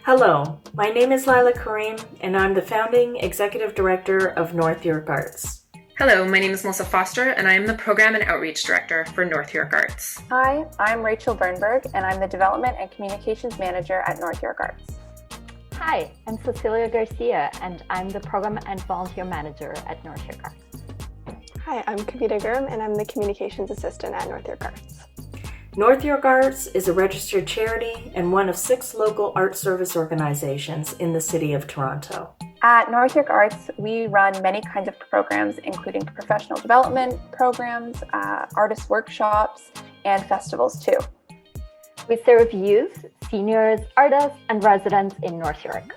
Hello, my name is Lila Kareem, and I'm the founding executive director of North York Arts. Hello, my name is Melissa Foster, and I am the Program and Outreach Director for North York Arts. Hi, I'm Rachel Bernberg, and I'm the Development and Communications Manager at North York Arts. Hi, I'm Cecilia Garcia, and I'm the Program and Volunteer Manager at North York Arts. Hi, I'm Kavita Gurram, and I'm the Communications Assistant at North York Arts. North York Arts is a registered charity and one of 6 local art service organizations in the City of Toronto. At North York Arts, we run many kinds of programs, including professional development programs, artist workshops, and festivals too. We serve youth, seniors, artists, and residents in North York.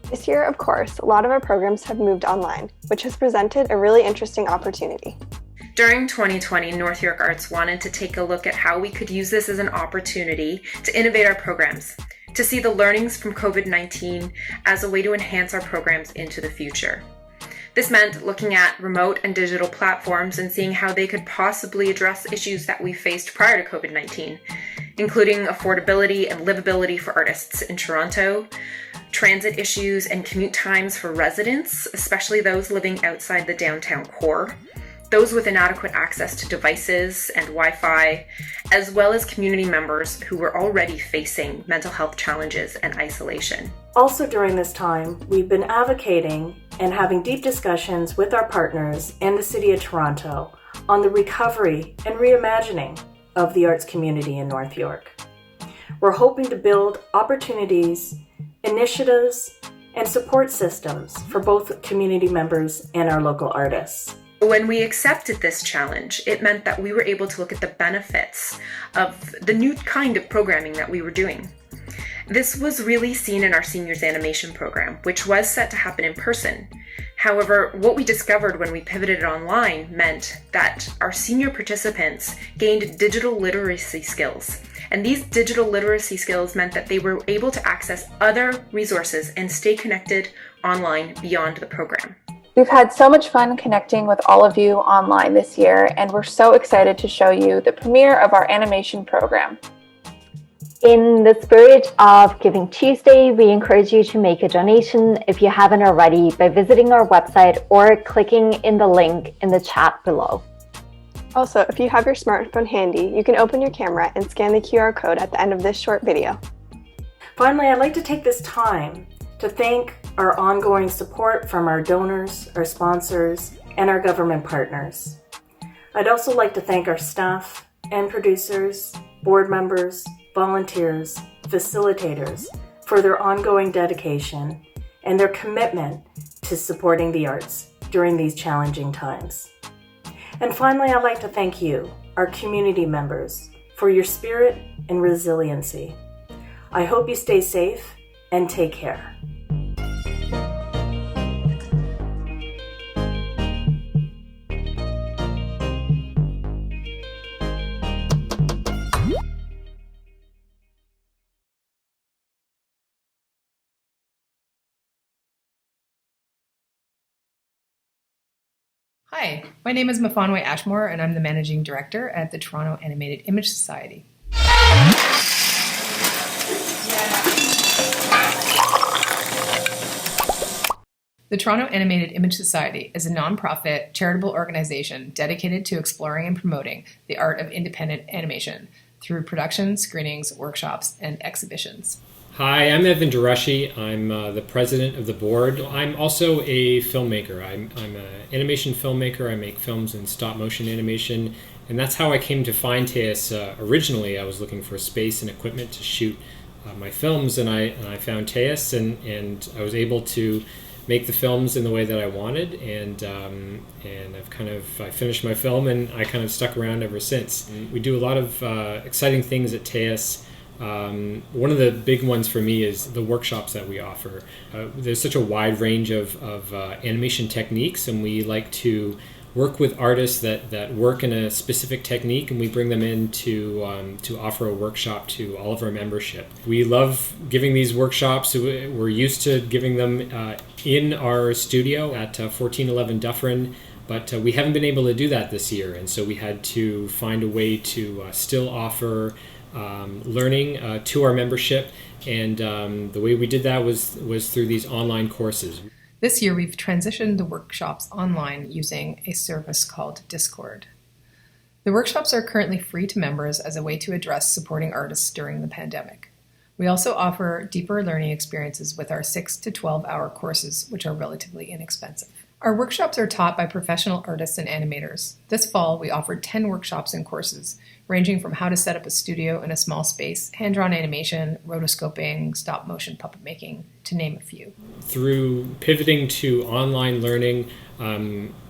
This year, of course, a lot of our programs have moved online, which has presented a really interesting opportunity. During 2020, North York Arts wanted to take a look at how we could use this as an opportunity to innovate our programs, to see the learnings from COVID-19 as a way to enhance our programs into the future. This meant looking at remote and digital platforms and seeing how they could possibly address issues that we faced prior to COVID-19, including affordability and livability for artists in Toronto, transit issues and commute times for residents, especially those living outside the downtown core, those with inadequate access to devices and Wi-Fi, as well as community members who were already facing mental health challenges and isolation. Also during this time, we've been advocating and having deep discussions with our partners and the City of Toronto on the recovery and reimagining of the arts community in North York. We're hoping to build opportunities, initiatives, and support systems for both community members and our local artists. When we accepted this challenge, it meant that we were able to look at the benefits of the new kind of programming that we were doing. This was really seen in our seniors animation program, which was set to happen in person. However, what we discovered when we pivoted online meant that our senior participants gained digital literacy skills. And these digital literacy skills meant that they were able to access other resources and stay connected online beyond the program. We've had so much fun connecting with all of you online this year, and we're so excited to show you the premiere of our animation program. In the spirit of Giving Tuesday, we encourage you to make a donation if you haven't already by visiting our website or clicking in the link in the chat below. Also, if you have your smartphone handy, you can open your camera and scan the QR code at the end of this short video. Finally, I'd like to take this time to thank our ongoing support from our donors, our sponsors, and our government partners. I'd also like to thank our staff and producers, board members, volunteers, facilitators for their ongoing dedication and their commitment to supporting the arts during these challenging times. And finally, I'd like to thank you, our community members, for your spirit and resiliency. I hope you stay safe and take care. Hi, my name is Mafonwe Ashmore, and I'm the Managing Director at the Toronto Animated Image Society. The Toronto Animated Image Society is a nonprofit charitable organization dedicated to exploring and promoting the art of independent animation through production, screenings, workshops, and exhibitions. Hi, I'm Evan Durashi. I'm the president of the board. I'm also a filmmaker. I'm an animation filmmaker. I make films in stop motion animation, and that's how I came to find Teus. Originally, I was looking for space and equipment to shoot my films, and I found Teus, and I was able to make the films in the way that I wanted, and I finished my film, and I kind of stuck around ever since. We do a lot of exciting things at Teus. One of the big ones for me is the workshops that we offer. There's such a wide range of animation techniques, and we like to work with artists that work in a specific technique, and we bring them in to offer a workshop to all of our membership. We love giving these workshops. We're used to giving them in our studio at 1411 Dufferin, but we haven't been able to do that this year, and so we had to find a way to still offer learning to our membership. And the way we did that was through these online courses. This year, we've transitioned the workshops online using a service called Discord. The workshops are currently free to members as a way to address supporting artists during the pandemic. We also offer deeper learning experiences with our 6 to 12-hour courses, which are relatively inexpensive. Our workshops are taught by professional artists and animators. This fall, we offered 10 workshops and courses, ranging from how to set up a studio in a small space, hand-drawn animation, rotoscoping, stop-motion puppet making, to name a few. Through pivoting to online learning,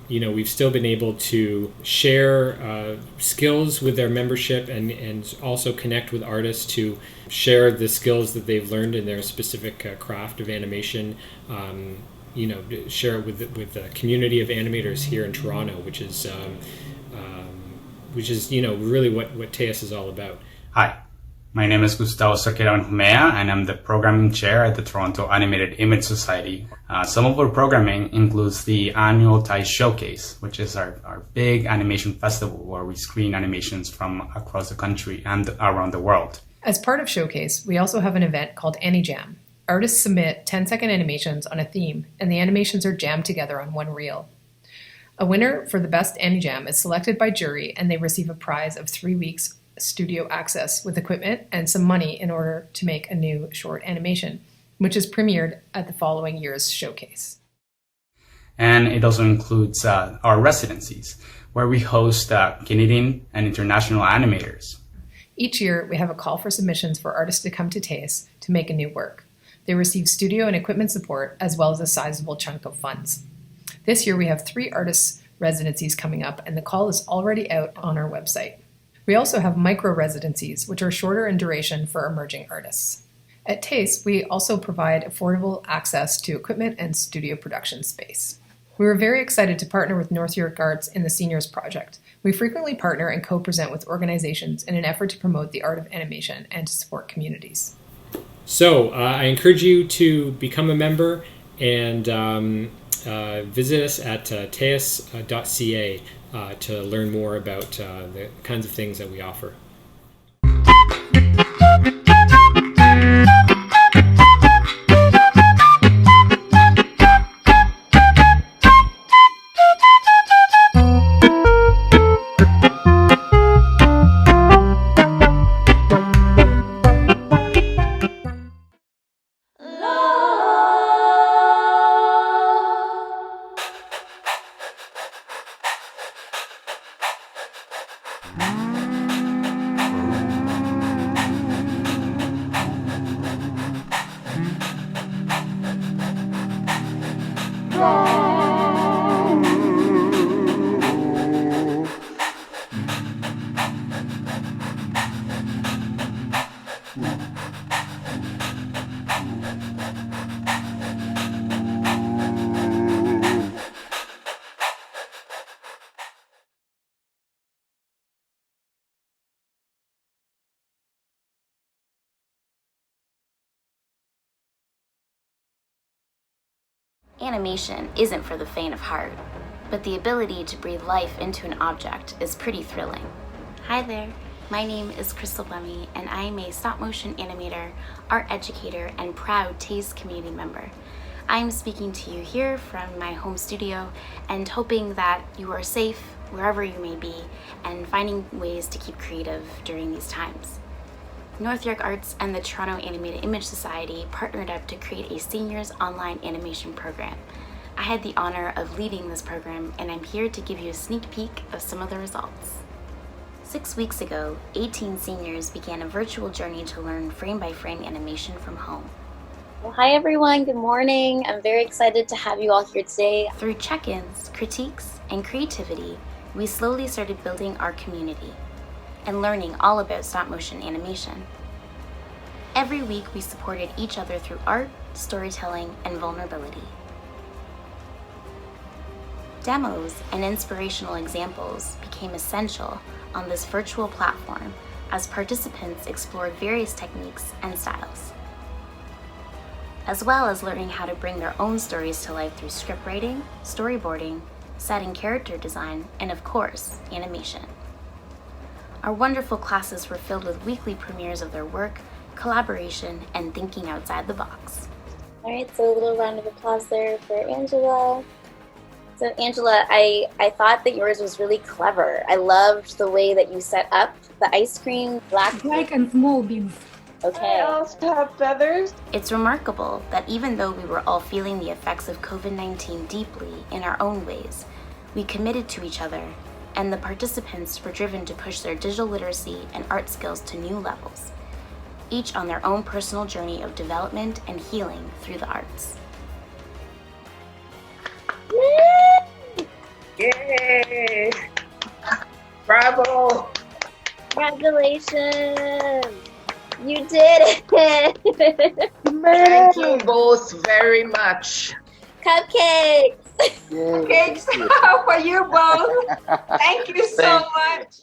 we've still been able to share skills with their membership and also connect with artists to share the skills that they've learned in their specific craft of animation. Share it with the community of animators here in Toronto, which is really what TAEUS is all about. Hi, my name is Gustavo Cerquera Benjumea, and I'm the programming chair at the Toronto Animated Image Society. Some of our programming includes the annual TAEUS Showcase, which is our big animation festival where we screen animations from across the country and around the world. As part of Showcase, we also have an event called AniJam. Artists submit 10-second animations on a theme, and the animations are jammed together on one reel. A winner for the best AniJam is selected by jury, and they receive a prize of 3 weeks studio access with equipment and some money in order to make a new short animation, which is premiered at the following year's showcase. And it also includes our residencies, where we host Canadian and international animators. Each year, we have a call for submissions for artists to come to TAEUS to make a new work. They receive studio and equipment support, as well as a sizable chunk of funds. This year, we have 3 artists' residencies coming up, and the call is already out on our website. We also have micro-residencies, which are shorter in duration for emerging artists. At TAEUS, we also provide affordable access to equipment and studio production space. We were very excited to partner with North York Arts in the Seniors Project. We frequently partner and co-present with organizations in an effort to promote the art of animation and to support communities. So I encourage you to become a member and visit us at taeus.ca to learn more about the kinds of things that we offer. Animation isn't for the faint of heart, but the ability to breathe life into an object is pretty thrilling. Hi there, my name is Crystal Bummy, and I am a stop-motion animator, art educator, and proud TAEUS community member. I am speaking to you here from my home studio and hoping that you are safe wherever you may be and finding ways to keep creative during these times. North York Arts and the Toronto Animated Image Society partnered up to create a seniors online animation program. I had the honor of leading this program, and I'm here to give you a sneak peek of some of the results. 6 weeks ago, 18 seniors began a virtual journey to learn frame-by-frame animation from home. Well, hi everyone, good morning. I'm very excited to have you all here today. Through check-ins, critiques, and creativity, we slowly started building our community and learning all about stop-motion animation. Every week, we supported each other through art, storytelling, and vulnerability. Demos and inspirational examples became essential on this virtual platform as participants explored various techniques and styles, as well as learning how to bring their own stories to life through script writing, storyboarding, set and character design, and of course, animation. Our wonderful classes were filled with weekly premieres of their work, collaboration, and thinking outside the box. All right, so a little round of applause there for Angela. So Angela, I thought that yours was really clever. I loved the way that you set up the ice cream, black and small beans. Okay. I also have feathers. It's remarkable that even though we were all feeling the effects of COVID-19 deeply in our own ways, we committed to each other, and the participants were driven to push their digital literacy and art skills to new levels, each on their own personal journey of development and healing through the arts. Yay! Bravo! Congratulations! You did it! Thank you both very much. Cupcakes! Cupcakes for you both. Thank you so much.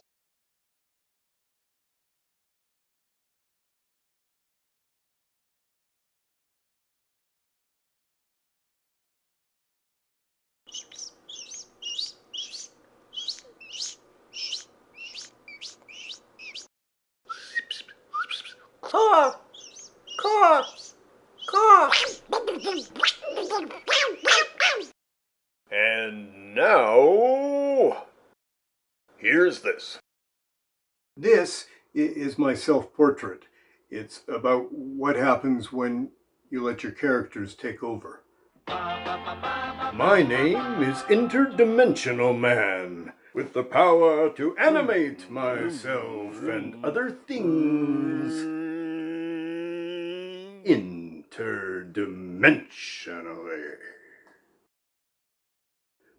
Cough, cough, cough. And now, here's this. This is my self-portrait. It's about what happens when you let your characters take over. My name is Interdimensional Man, with the power to animate myself and other things interdimensionally.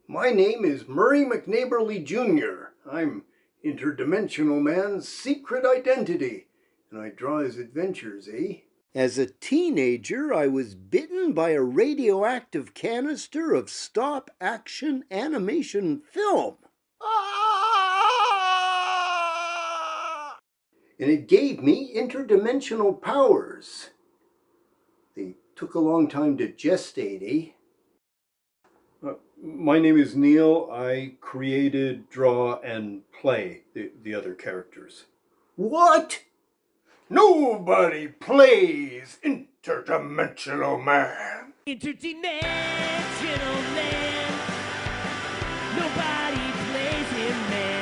My name is Murray McNeighborly Jr. I'm Interdimensional Man's secret identity, and I draw his adventures, eh? As a teenager, I was bitten by a radioactive canister of stop-action animation film. And it gave me interdimensional powers. They took a long time to gestate, eh? My name is Neil. I created, draw, and play the other characters. What? Nobody plays Interdimensional Man. Interdimensional man. Nobody plays him, man.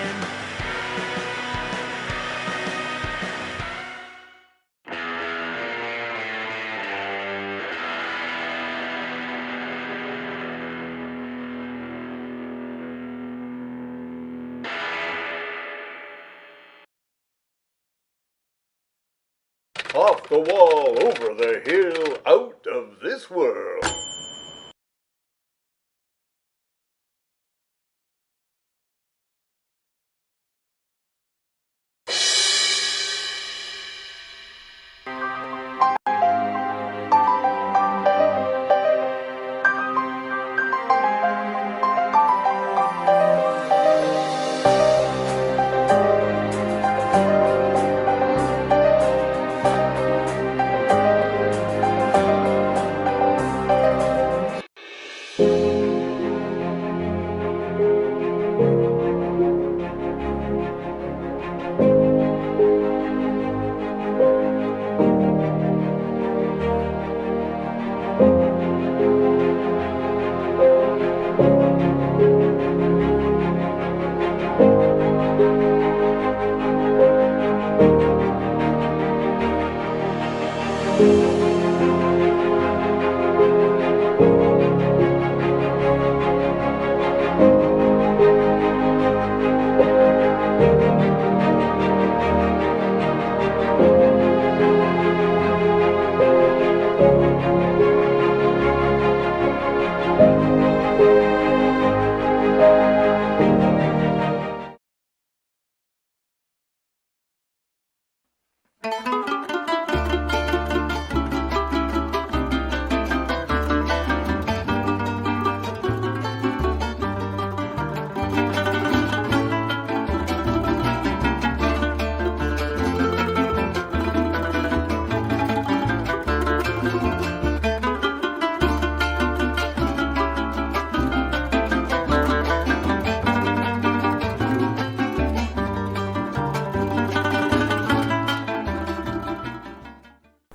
Off the wall, over the hill, out of this world.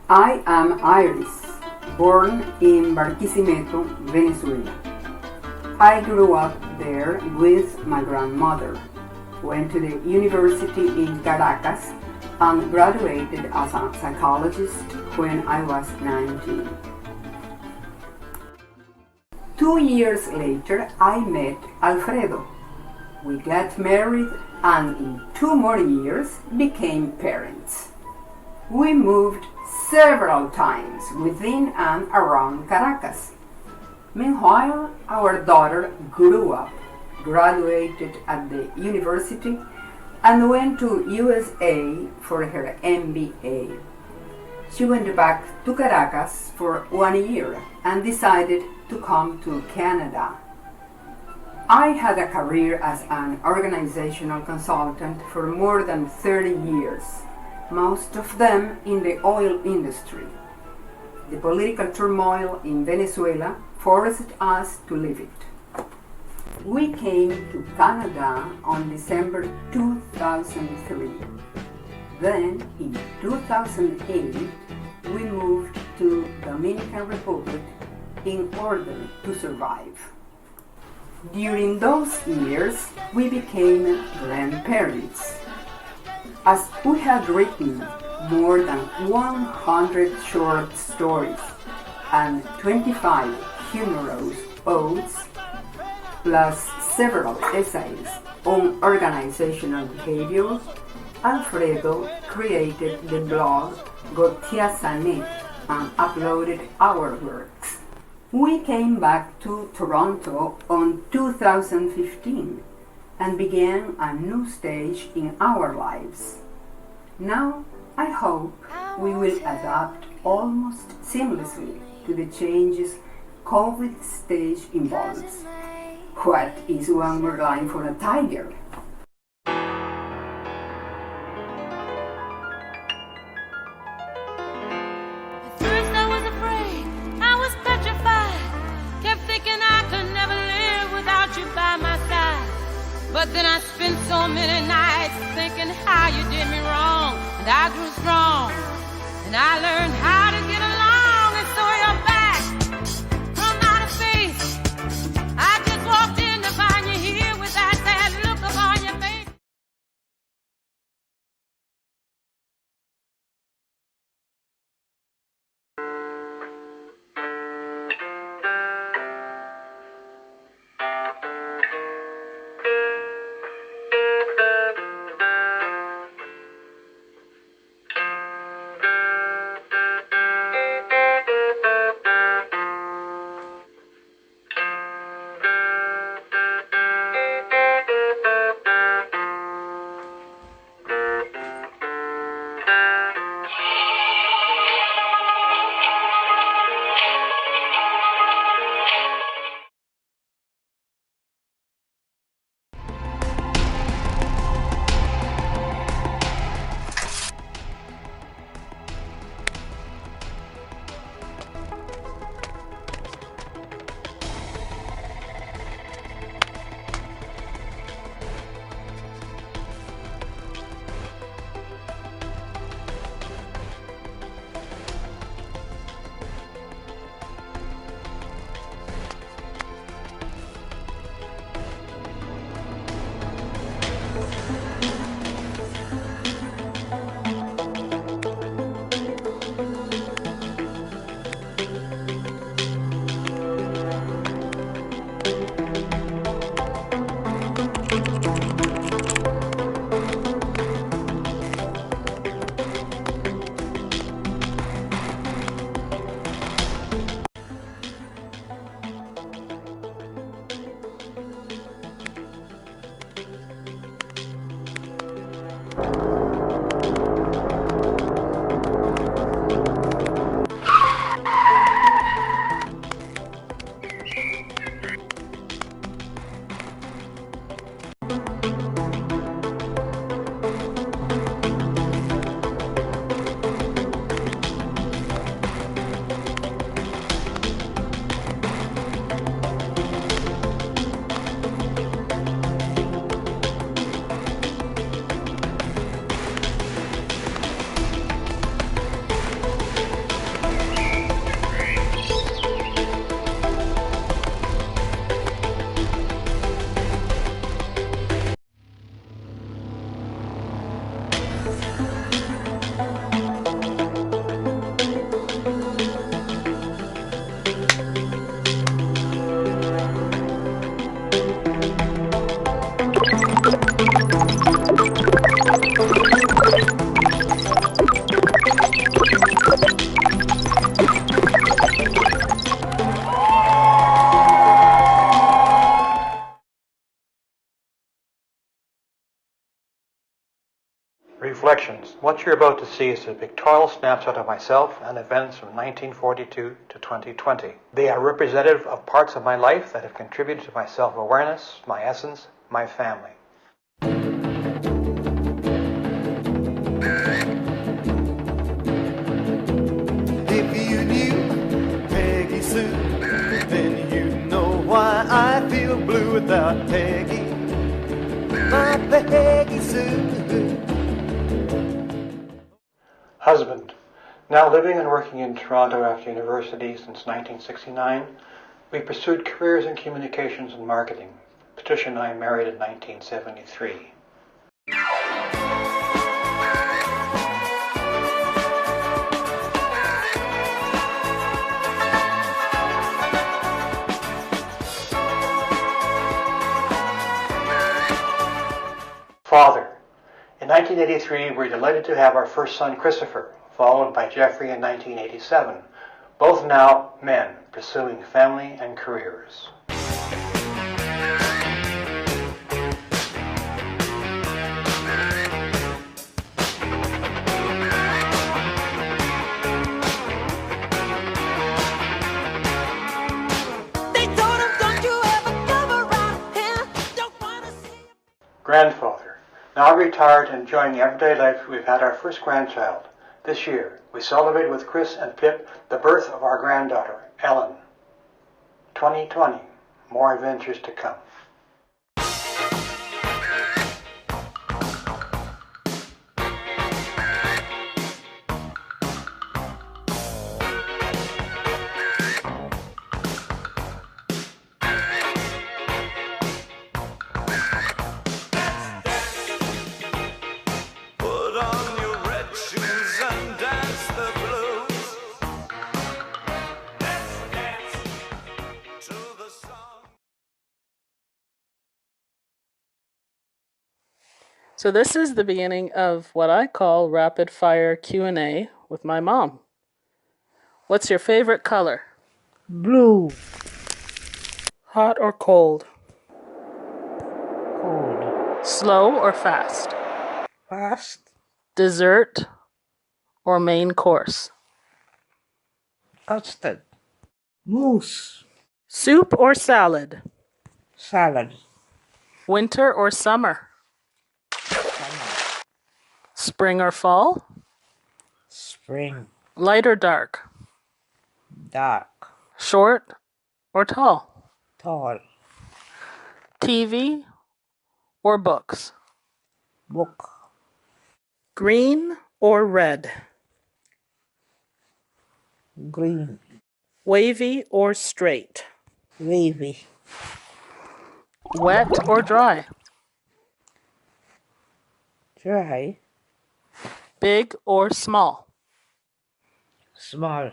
I am Iris, born in Barquisimeto, Venezuela. I grew up there with my grandmother, went to the university in Caracas, and graduated as a psychologist when I was 19. 2 years later, I met Alfredo. We got married and in 2 more years became parents. We moved several times within and around Caracas. Meanwhile, our daughter grew up, graduated at the university, and went to USA for her MBA. She went back to Caracas for 1 year and decided to come to Canada. I had a career as an organizational consultant for more than 30 years, most of them in the oil industry. The political turmoil in Venezuela forced us to leave it. We came to Canada on December 2003. Then, in 2008, we moved to Dominican Republic in order to survive. During those years, we became grandparents. As we had written more than 100 short stories and 25 humorous odes, plus several essays on organizational behavior, Alfredo created the blog Gotiasanet and uploaded our works. We came back to Toronto on 2015 and began a new stage in our lives. Now, I hope we will adapt almost seamlessly to the changes COVID stage involves. What is one more line for a tiger? At first I was afraid, I was petrified. Kept thinking I could never live without you by my side. But then I spent so many nights thinking how you did me wrong. And I grew strong, and I learned how to get along. And so you're back from outer space. I just walked in to find you here with that sad look upon your face. Reflections. What you're about to see is a pictorial snapshot of myself and events from 1942 to 2020. They are representative of parts of my life that have contributed to my self-awareness, my essence, my family. If you knew Peggy Sue, then you know why I feel blue without Peggy. My Peggy Sue. Husband. Now living and working in Toronto after university since 1969, we pursued careers in communications and marketing. Patricia and I married in 1973. Father. In 1983, we were delighted to have our first son, Christopher, followed by Jeffrey in 1987, both now men pursuing family and careers. Grandfather. Now retired and enjoying everyday life, we've had our first grandchild. This year, we celebrated with Chris and Pip the birth of our granddaughter, Ellen. 2020, more adventures to come. So this is the beginning of what I call rapid fire Q&A with my mom. What's your favorite color? Blue. Hot or cold? Cold. Slow or fast? Fast. Dessert or main course? Custard. Mousse. Soup or salad? Salad. Winter or summer? Spring or fall? Spring. Light or dark? Dark. Short or tall? Tall. TV or books? Book. Green or red? Green. Wavy or straight? Wavy. Wet or dry? Dry. Big or small? Small.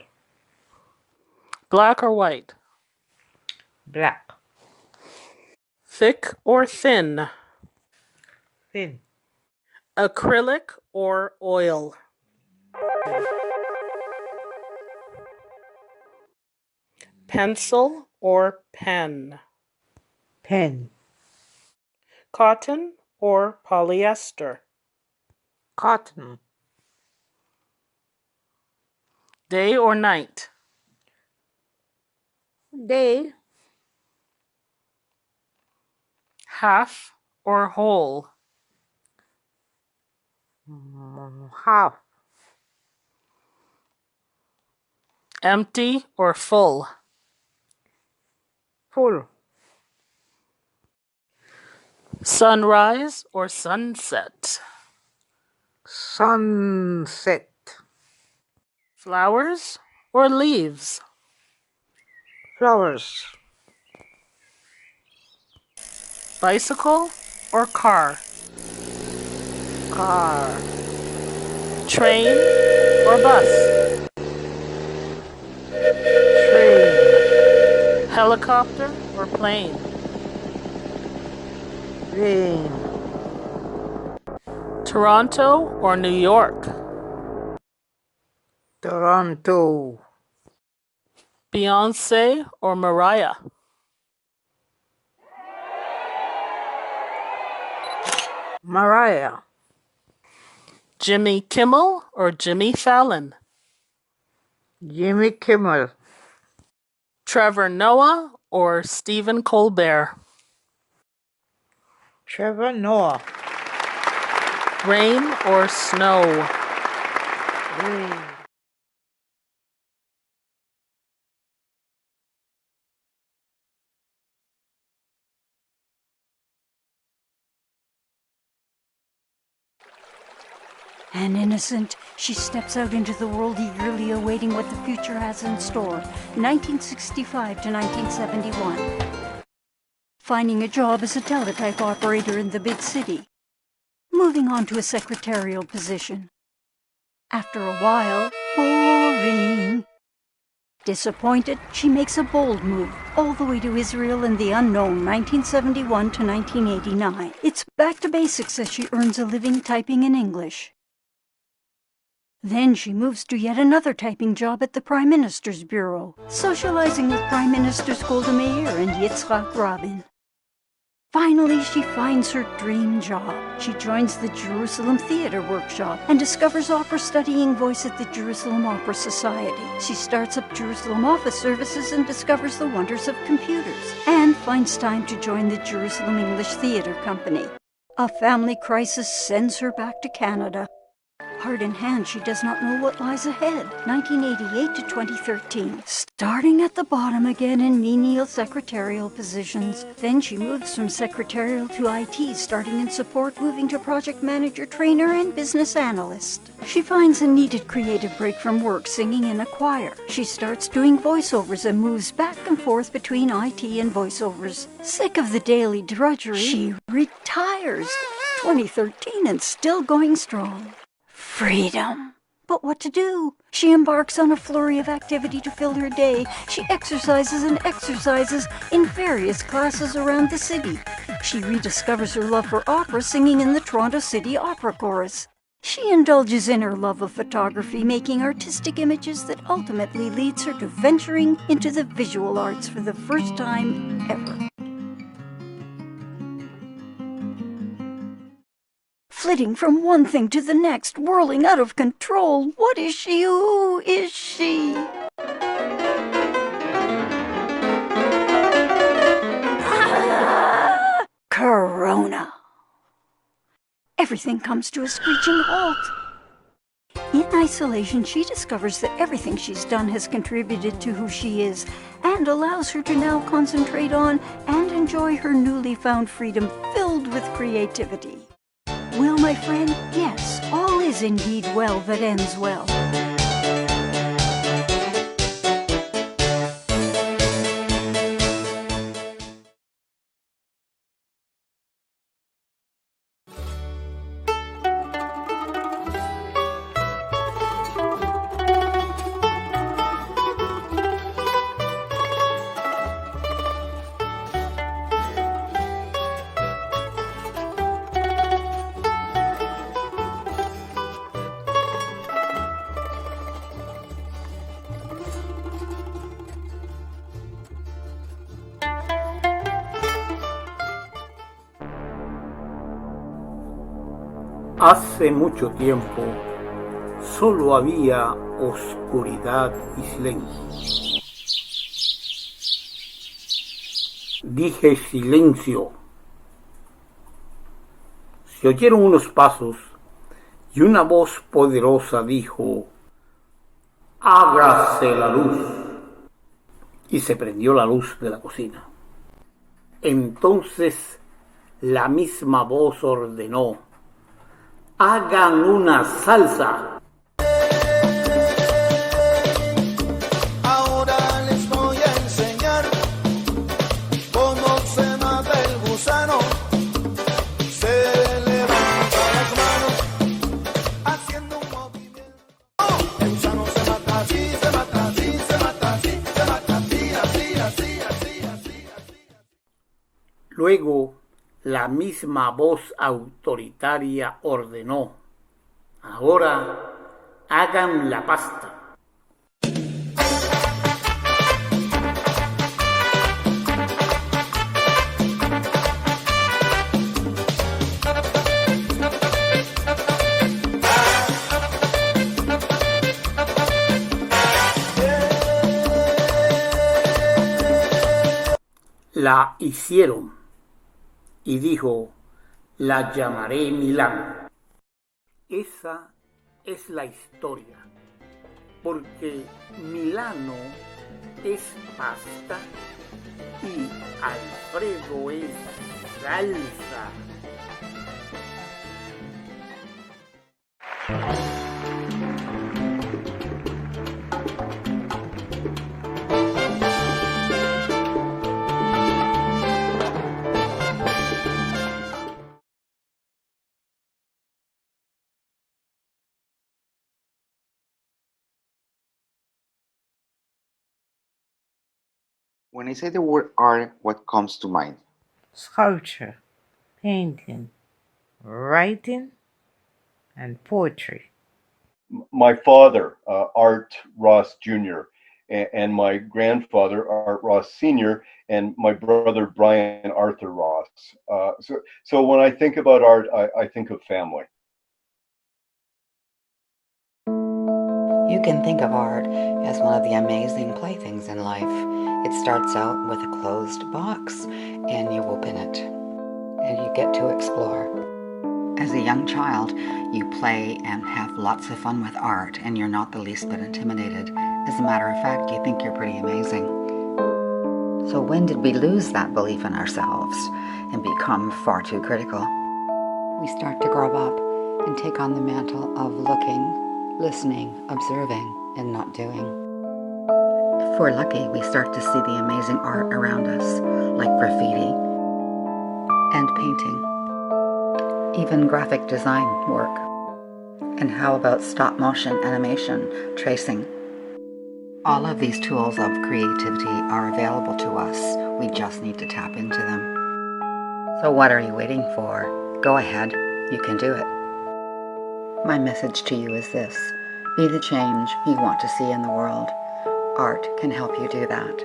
Black or white? Black. Thick or thin? Thin. Acrylic or oil? Pencil or pen? Pen. Cotton or polyester? Cotton. Day or night? Day. Half or whole? Half. Empty or full? Full. Sunrise or sunset? Sunset. Flowers or leaves? Flowers. Bicycle or car? Car. Train or bus? Train. Helicopter or plane? Plane. Toronto or New York? Toronto. Beyonce or Mariah? Mariah. Jimmy Kimmel or Jimmy Fallon? Jimmy Kimmel. Trevor Noah or Stephen Colbert? Trevor Noah. Rain or snow? Rain. An innocent, she steps out into the world eagerly awaiting what the future has in store. 1965 to 1971. Finding a job as a teletype operator in the big city. Moving on to a secretarial position. After a while, boring. Disappointed, she makes a bold move, all the way to Israel in the unknown, 1971 to 1989. It's back to basics as she earns a living typing in English. Then she moves to yet another typing job at the Prime Minister's Bureau, socializing with Prime Ministers Golda Meir and Yitzhak Rabin. Finally, she finds her dream job. She joins the Jerusalem Theater Workshop and discovers opera studying voice at the Jerusalem Opera Society. She starts up Jerusalem office services and discovers the wonders of computers, and finds time to join the Jerusalem English Theater Company. A family crisis sends her back to Canada. Heart in hand, she does not know what lies ahead. 1988 to 2013. Starting at the bottom again in menial secretarial positions. Then she moves from secretarial to IT, starting in support, moving to project manager, trainer, and business analyst. She finds a needed creative break from work singing in a choir. She starts doing voiceovers and moves back and forth between IT and voiceovers. Sick of the daily drudgery, she retires. 2013 and still going strong. Freedom. But what to do? She embarks on a flurry of activity to fill her day. She exercises and exercises in various classes around the city. She rediscovers her love for opera, singing in the Toronto City Opera Chorus. She indulges in her love of photography, making artistic images that ultimately leads her to venturing into the visual arts for the first time ever. Flitting from one thing to the next, whirling out of control. What is she? Who is she? Corona. Everything comes to a screeching halt. In isolation, she discovers that everything she's done has contributed to who she is and allows her to now concentrate on and enjoy her newly found freedom filled with creativity. Well, my friend, yes, all is indeed well that ends well. Hace mucho tiempo solo había oscuridad y silencio. Dije silencio. Se oyeron unos pasos y una voz poderosa dijo: "Hágase la luz". Y se prendió la luz de la cocina. Entonces la misma voz ordenó: "Hagan una salsa". Ahora les voy a enseñar cómo se mata el gusano. Se levanta las manos haciendo un movimiento. El gusano se mata así, se mata así, se mata así, se mata así, así, así, así, así. Luego la misma voz autoritaria ordenó: "Ahora hagan la pasta". la hicieron y dijo, la llamaré Milán. Esa es la historia, porque Milano es pasta y Alfredo es salsa. When I say the word art, what comes to mind? Sculpture, painting, writing, and poetry. My father, Art Ross Jr., and my grandfather, Art Ross Sr., and my brother, Brian Arthur Ross. So when I think about art, I think of family. You can think of art as one of the amazing playthings in life. It starts out with a closed box, and you open it, and you get to explore. As a young child, you play and have lots of fun with art, and you're not the least bit intimidated. As a matter of fact, you think you're pretty amazing. So when did we lose that belief in ourselves and become far too critical? We start to grow up and take on the mantle of looking, listening, observing, and not doing. If we're lucky, we start to see the amazing art around us, like graffiti and painting, even graphic design work. And how about stop motion animation, tracing? All of these tools of creativity are available to us. We just need to tap into them. So what are you waiting for? Go ahead, you can do it. My message to you is this: be the change you want to see in the world. Art can help you do that.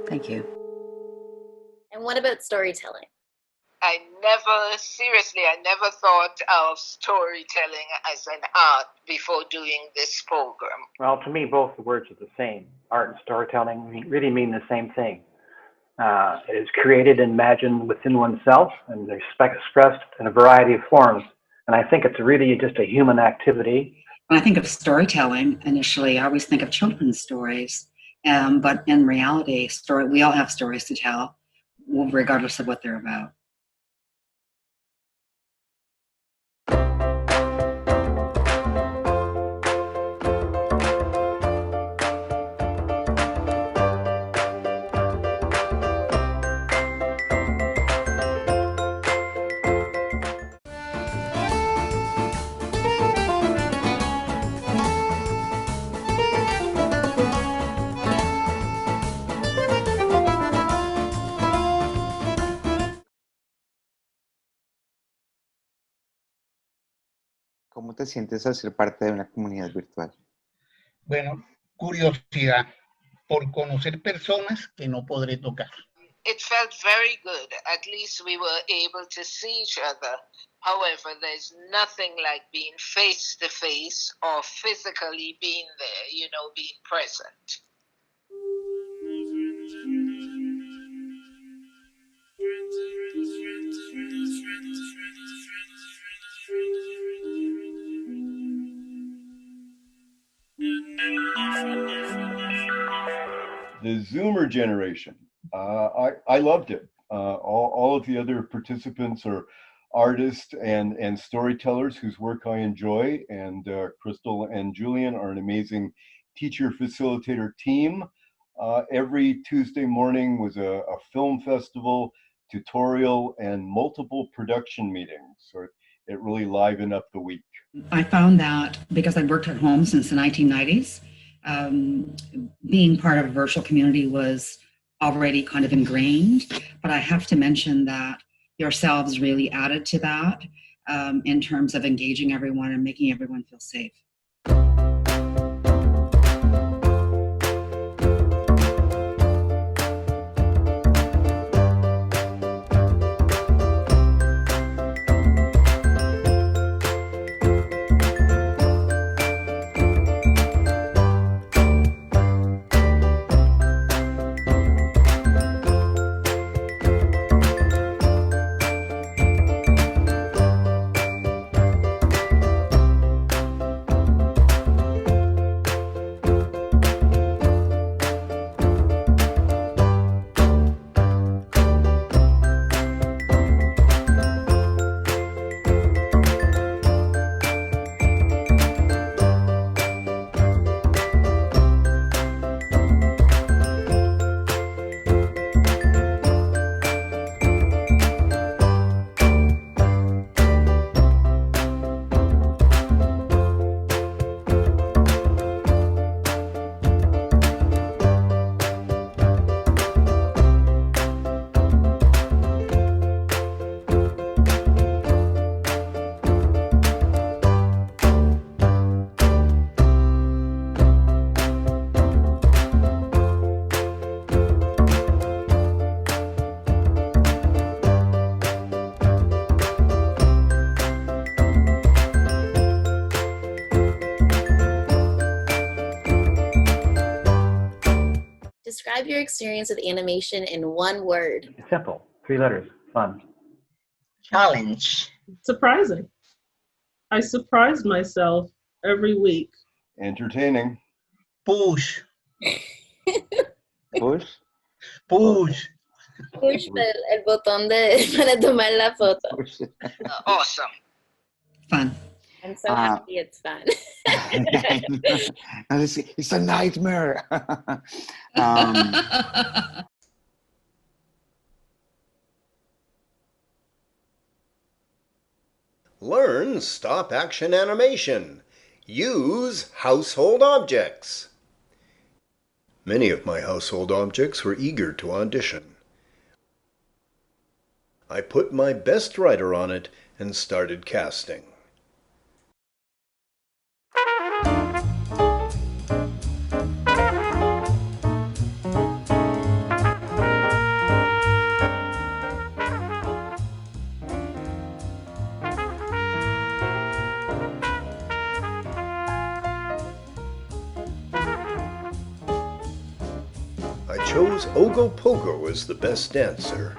Thank you. And what about storytelling? I never thought of storytelling as an art before doing this program. Well, to me, both the words are the same. Art and storytelling really mean the same thing. It is created and imagined within oneself and they're expressed in a variety of forms. And I think it's really just a human activity. When I think of storytelling, initially, I always think of children's stories. But in reality, we all have stories to tell, regardless of what they're about. ¿Cómo te sientes al ser parte de una comunidad virtual? Bueno, curiosidad por conocer personas que no podré tocar. It felt very good. At least we were able to see each other. However, there's nothing like being face to face or physically being there, being present. The Zoomer generation, I loved it. All of the other participants are artists and storytellers whose work I enjoy, and Crystal and Julian are an amazing teacher facilitator team. Every Tuesday morning was a film festival, tutorial, and multiple production meetings. So it really livened up the week. I found that because I worked at home since the 1990s, being part of a virtual community was already kind of ingrained, but I have to mention that yourselves really added to that in terms of engaging everyone and making everyone feel safe. Describe your experience with animation in one word. It's simple. 3 letters. Fun. Challenge. Surprising. I surprised myself every week. Entertaining. Push. Push. Push. Push el botón para tomar la foto. Awesome. Fun. I'm so happy it's fun. It's a nightmare. Learn stop action animation. Use household objects. Many of my household objects were eager to audition. I put my best writer on it and started casting. I chose Ogopogo as the best dancer.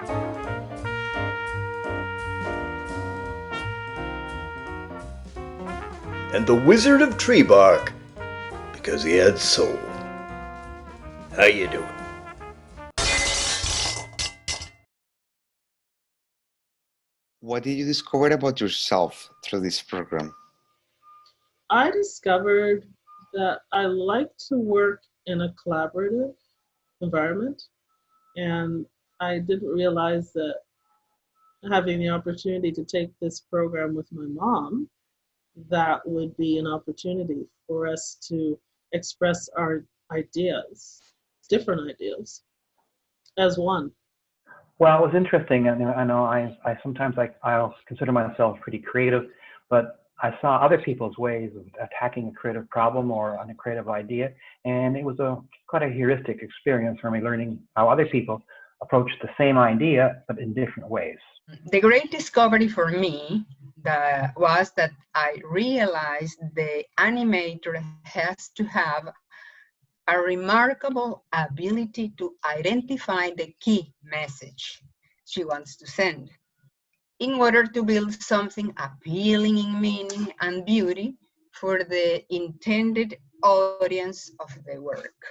And the Wizard of Tree Bark, because he had soul. How you doing? What did you discover about yourself through this program? I discovered that I like to work in a collaborative environment, and I didn't realize that having the opportunity to take this program with my mom, that would be an opportunity for us to express our ideas, different ideas, as one. Well, it was interesting. I know I sometimes I'll consider myself pretty creative, but I saw other people's ways of attacking a creative problem or a creative idea, and it was quite a heuristic experience for me, learning how other people approach the same idea but in different ways. The great discovery for me was that I realized the animator has to have a remarkable ability to identify the key message she wants to send in order to build something appealing in meaning and beauty for the intended audience of the work.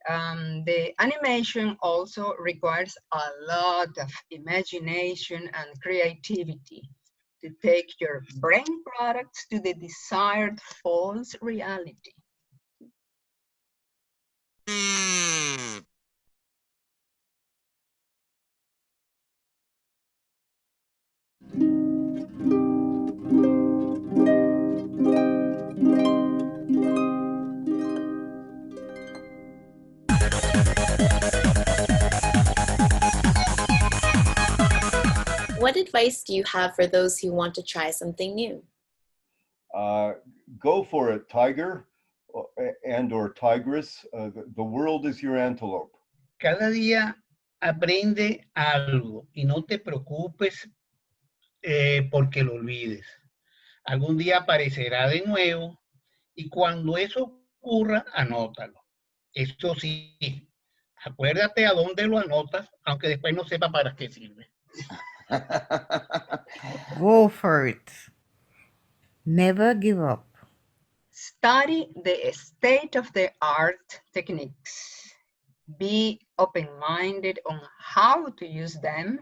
The animation also requires a lot of imagination and creativity to take your brain products to the desired false reality. What advice do you have for those who want to try something new? Go for it, tiger and or tigress. The world is your antelope. Cada día aprende algo y no te preocupes porque lo olvides. Algún día aparecerá de nuevo y cuando eso ocurra, anótalo. Esto sí, acuérdate a dónde lo anotas, aunque después no sepa para qué sirve. Go for it. Never give up. Study the state-of-the-art techniques. Be open-minded on how to use them,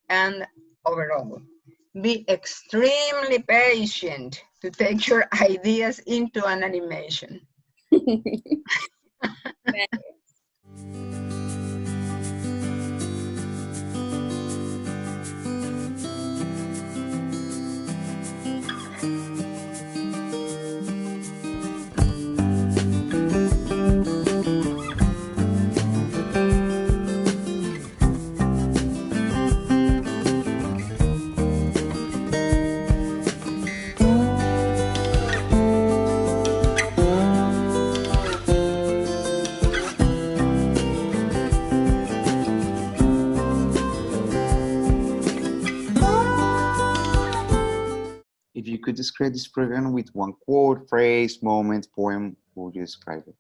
and overall, be extremely patient to take your ideas into an animation. If you could describe this program with one quote, phrase, moment, poem, how would you describe it?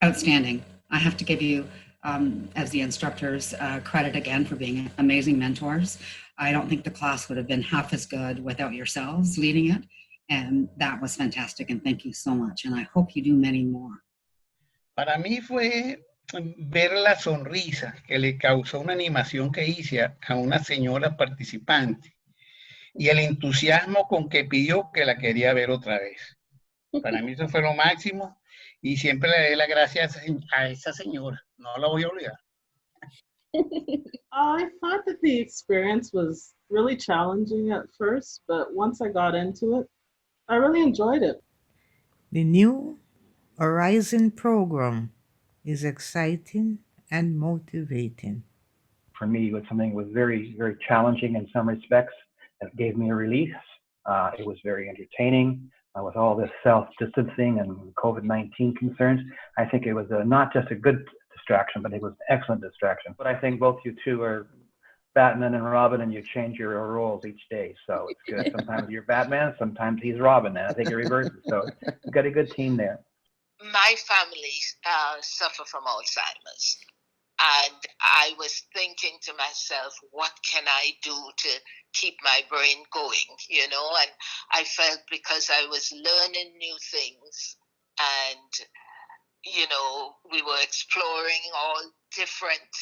Outstanding. I have to give you, as the instructors, credit again for being amazing mentors. I don't think the class would have been half as good without yourselves leading it. And that was fantastic. And thank you so much. And I hope you do many more. Para mí fue ver la sonrisa que le causó una animación que hice a una señora participante y el entusiasmo con que pidió que la quería ver otra vez. Para mí eso fue lo máximo y siempre le doy las gracias a esa señora. No la voy a olvidar. I thought that the experience was really challenging at first, but once I got into it, I really enjoyed it. The new Horizon program is exciting and motivating. For me, it was something that was very, very challenging in some respects. It gave me a release. It was very entertaining with all this self-distancing and COVID-19 concerns. I think it was not just a good distraction, but it was an excellent distraction. But I think both you two are Batman and Robin, and you change your roles each day, so it's good. Sometimes you're Batman, sometimes he's Robin, and I think it reverses. So you've got a good team there. My family suffer from Alzheimer's, and I was thinking to myself, what can I do to keep my brain going, you know? And I felt because I was learning new things and, you know, we were exploring all different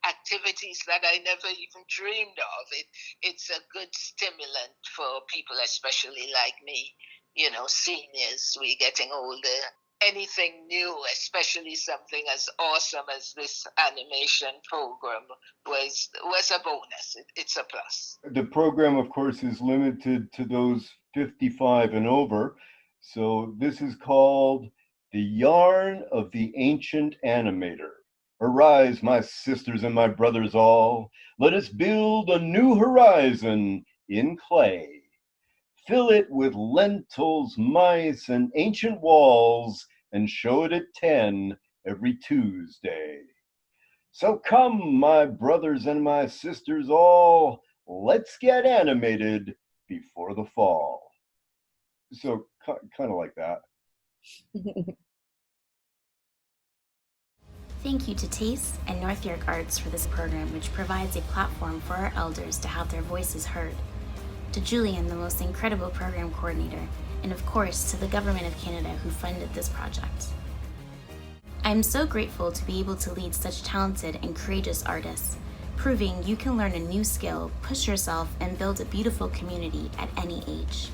activities that I never even dreamed of. It's a good stimulant for people, especially like me, you know, seniors, we're getting older. Anything new, especially something as awesome as this animation program, was a bonus. It's a plus. The program, of course, is limited to those 55 and over. So this is called The Yarn of the Ancient Animator. Arise, my sisters and my brothers all. Let us build a new horizon in clay. Fill it with lentils, mice, and ancient walls, and show it at 10 every Tuesday. So come, my brothers and my sisters all, let's get animated before the fall. So kind of like that. Thank you to TASTE and North York Arts for this program, which provides a platform for our elders to have their voices heard. To Julian, the most incredible program coordinator, and of course to the Government of Canada who funded this project. I'm so grateful to be able to lead such talented and courageous artists, proving you can learn a new skill, push yourself, and build a beautiful community at any age.